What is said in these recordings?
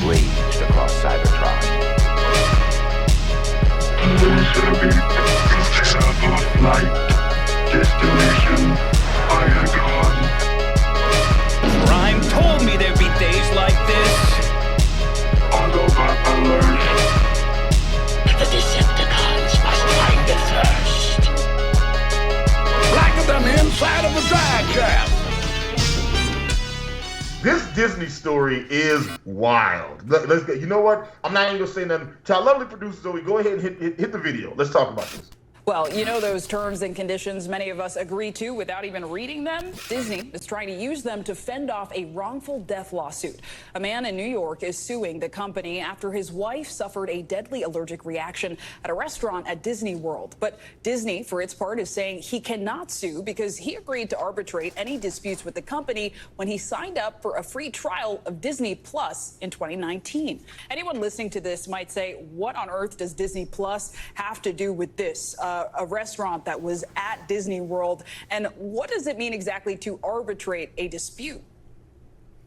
raged across Cybertron. Flight, destination, Iacon. Rhyme told me there'd be days like this. Autobot alert. The Decepticons must find it first. Blacker than the inside of a drag shaft. This Disney story is wild. Let's go. You know what? I'm not even gonna say nothing. To our lovely producers, Zoe, go ahead and hit the video. Let's talk about this. Well, you know those terms and conditions many of us agree to without even reading them? Disney is trying to use them to fend off a wrongful death lawsuit. A man in New York is suing the company after his wife suffered a deadly allergic reaction at a restaurant at Disney World. But Disney, for its part, is saying he cannot sue because he agreed to arbitrate any disputes with the company when he signed up for a free trial of Disney Plus in 2019. Anyone listening to this might say, what on earth does Disney Plus have to do with this? A restaurant that was at Disney World. And what does it mean exactly to arbitrate a dispute?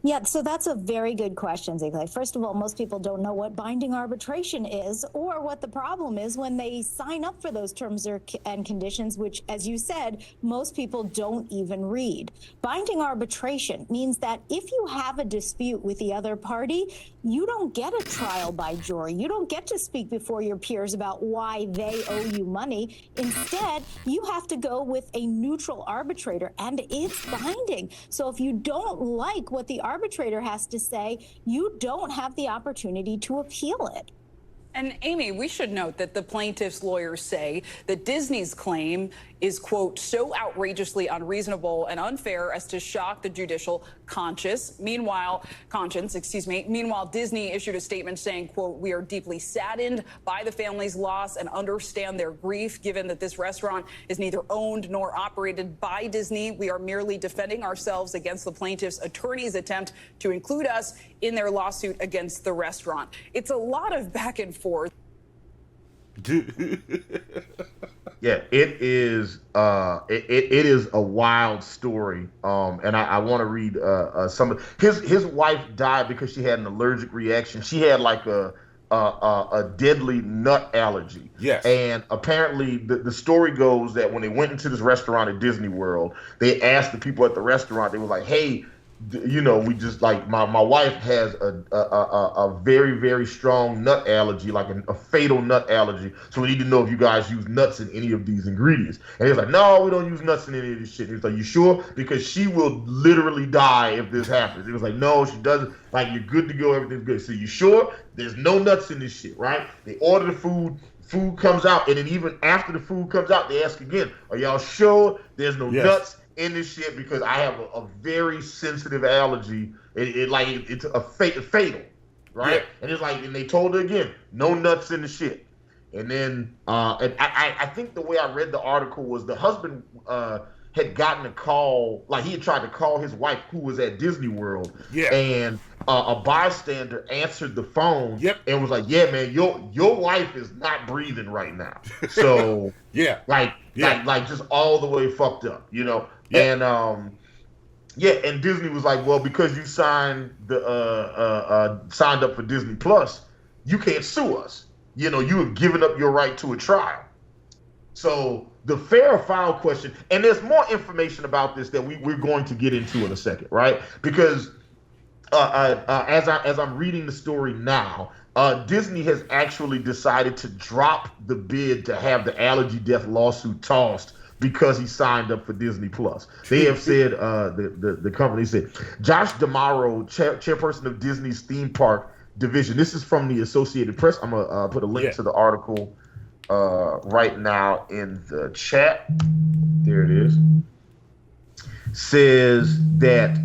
Yeah, so that's a very good question, Ziegler. First of all, most people don't know what binding arbitration is or what the problem is when they sign up for those terms and conditions, which, as you said, most people don't even read. Binding arbitration means that if you have a dispute with the other party, you don't get a trial by jury. You don't get to speak before your peers about why they owe you money. Instead, you have to go with a neutral arbitrator, and it's binding. So if you don't like what the arbitrator has to say, you don't have the opportunity to appeal it. And Amy, we should note that the plaintiff's lawyers say that Disney's claim is, quote, so outrageously unreasonable and unfair as to shock the judicial conscience. Meanwhile, Disney issued a statement saying, quote, we are deeply saddened by the family's loss and understand their grief, given that this restaurant is neither owned nor operated by Disney. We are merely defending ourselves against the plaintiff's attorney's attempt to include us in their lawsuit against the restaurant. It's a lot of back and forth. Yeah, it is. It is a wild story. And I want to read some of his wife died because she had an allergic reaction. She had like a deadly nut allergy. Yes. And apparently the story goes that when they went into this restaurant at Disney World, they asked the people at the restaurant. They were like, "Hey, you know, we just like my wife has a very, very strong nut allergy, like a fatal nut allergy. So we need to know if you guys use nuts in any of these ingredients." And he was like, "No, we don't use nuts in any of this shit." He was like, "You sure? Because she will literally die if this happens." He was like, "No, she doesn't. Like, you're good to go. Everything's good." So you sure? There's no nuts in this shit, right? They order the food. Food comes out, and then even after the food comes out, they ask again, "Are y'all sure there's no nuts in this shit? Because I have a very sensitive allergy. It's fatal, right?" Yeah. And it's like, and they told her again, "No nuts in the shit." And then, and I think the way I read the article was the husband had gotten a call, like he had tried to call his wife who was at Disney World, and a bystander answered the phone and was like, "Yeah, man, your wife is not breathing right now." So like just all the way fucked up, you know. And and Disney was like, "Well, because you signed up for Disney Plus, you can't sue us. You know, you have given up your right to a trial." So the fair or foul question, and there's more information about this that we're going to get into in a second, right? Because as I'm reading the story now, Disney has actually decided to drop the bid to have the allergy death lawsuit tossed because he signed up for Disney Plus. They have said, the company said, Josh D'Amaro, chairperson of Disney's theme park division. This is from the Associated Press. I'm gonna put a link to the article right now in the chat. There it is. Says that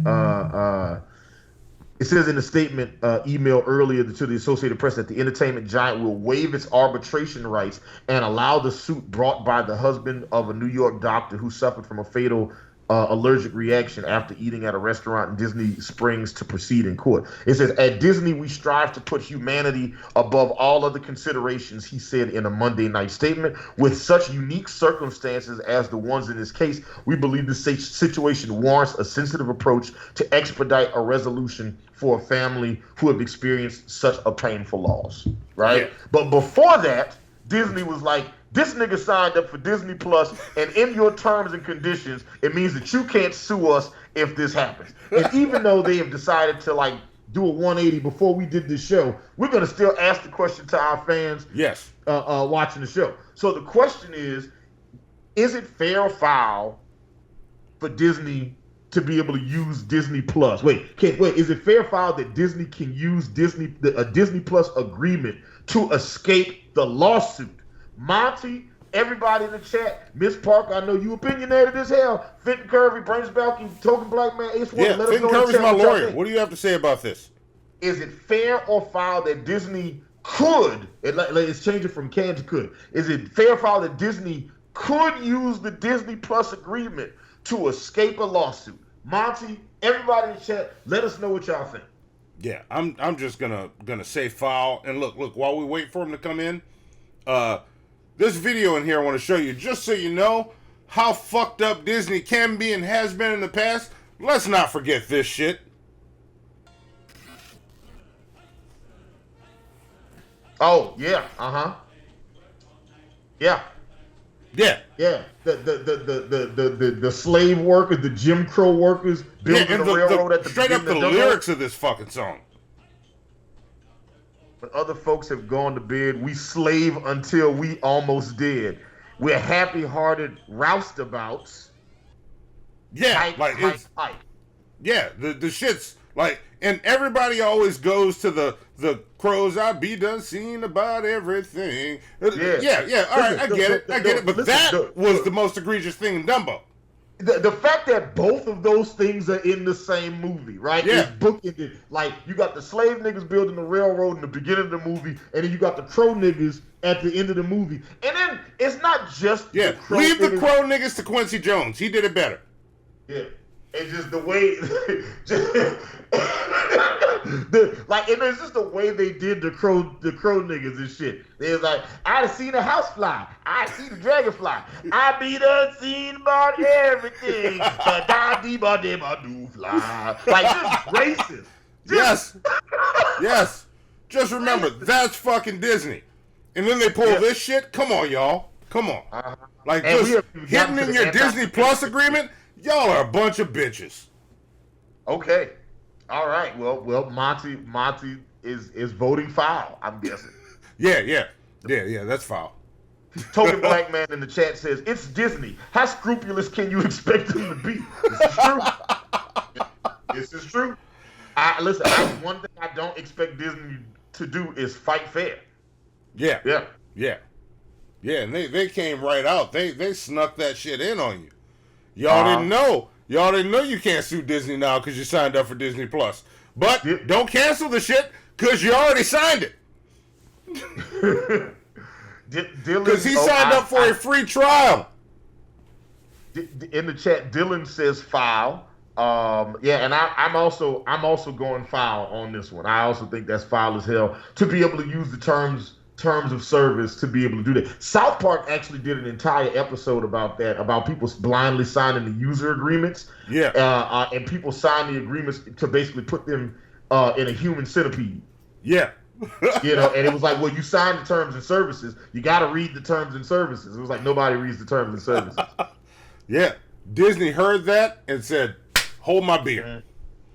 it says in a statement email earlier to the Associated Press that the entertainment giant will waive its arbitration rights and allow the suit brought by the husband of a New York doctor who suffered from a fatal allergic reaction after eating at a restaurant in Disney Springs to proceed in court. It says, at Disney, we strive to put humanity above all other considerations, he said in a Monday night statement. With such unique circumstances as the ones in this case, we believe the situation warrants a sensitive approach to expedite a resolution for a family who have experienced such a painful loss, right? Yeah. But before that, Disney was like, this nigga signed up for Disney Plus, and in your terms and conditions, it means that you can't sue us if this happens. And even though they have decided to like do a 180 before we did this show, we're gonna still ask the question to our fans. Yes. Watching the show. So the question is it fair or foul for Disney to be able to use Disney Plus? Is it fair or foul that Disney can use a Disney Plus agreement to escape the lawsuit? Monty, everybody in the chat, Miss Parker, I know you opinionated as hell. Fenton Curvy, Brains Balky, Token Black Man, Ace One. Yeah, Fenton Curvy's my lawyer. What do you have to say about this? Is it fair or foul that Disney could, it's changing from can to could. Is it fair or foul that Disney could use the Disney Plus agreement to escape a lawsuit? Monty, everybody in the chat, let us know what y'all think. Yeah, I'm just gonna say foul. And look, while we wait for him to come in, this video in here I want to show you, just so you know how fucked up Disney can be and has been in the past. Let's not forget this shit. Oh, yeah, Yeah. Yeah. Yeah. The slave workers, the Jim Crow workers building the railroad at the straight up the lyrics of this fucking song. But other folks have gone to bed. We slave until we almost dead. We're happy-hearted roustabouts. Yeah, yeah, the shit's like, and everybody always goes to the crows I be done seen about everything. Yeah. All right, I get it. But that was the most egregious thing in Dumbo. The fact that both of those things are in the same movie, right? Yeah. Is bookended. Like, you got the slave niggas building the railroad in the beginning of the movie, and then you got the crow niggas at the end of the movie. And then it's not just the crow leave niggas. The crow niggas to Quincy Jones. He did it better. Yeah. It's just the way, and it's just the way they did the crow niggas and shit. They was like, I done seen a house fly, I seen a dragonfly, I be done seen about everything, but I do fly. Like, just racist. Yes. Just remember, that's fucking Disney. And then they pull this shit. Come on, y'all. Come on. Like, and just hitting in your Disney Plus agreement. Y'all are a bunch of bitches. Okay. All right. Well, Monty is voting foul, I'm guessing. Yeah, that's foul. Token Black Man in the chat says, it's Disney. How scrupulous can you expect them to be? This is true. Listen, one thing I don't expect Disney to do is fight fair. Yeah, and they came right out. They snuck that shit in on you. Y'all didn't know. Y'all didn't know you can't sue Disney now because you signed up for Disney Plus. But don't cancel the shit because you already signed it. Because he signed up for a free trial. In the chat, Dylan says foul. And I'm also going foul on this one. I also think that's foul as hell to be able to use the terms of service to be able to do that. South Park actually did an entire episode about that, about people blindly signing the user agreements. Yeah. And people sign the agreements to basically put them in a human centipede. Yeah. And it was like, well, you signed the terms and services. You got to read the terms and services. It was like nobody reads the terms and services. Yeah. Disney heard that and said, hold my beer.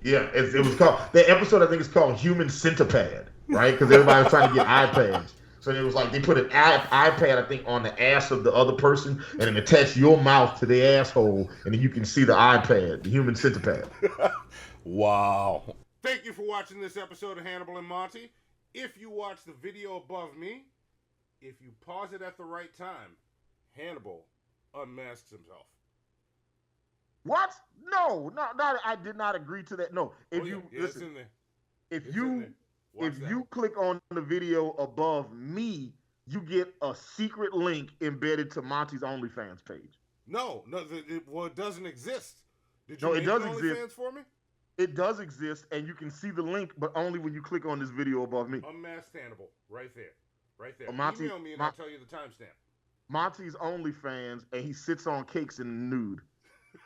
Yeah. It was called, the episode I think is called Human Centipede, right? Because everybody was trying to get iPads. So it was like they put an iPad, I think, on the ass of the other person and then attach your mouth to the asshole, and then you can see the iPad, the Human Centipede. Wow. Thank you for watching this episode of Hannibal and Monty. If you watch the video above me, if you pause it at the right time, Hannibal unmasks himself. What? No, I did not agree to that. No, listen, it's in there. If you click on the video above me, you get a secret link embedded to Monty's OnlyFans page. No, it doesn't exist. Did No, you it make does an exist. OnlyFans for me? It does exist, and you can see the link, but only when you click on this video above me. Unmasked Hannibal, right there. Monty, Email me and I'll tell you the timestamp. Monty's OnlyFans, and he sits on cakes in the nude.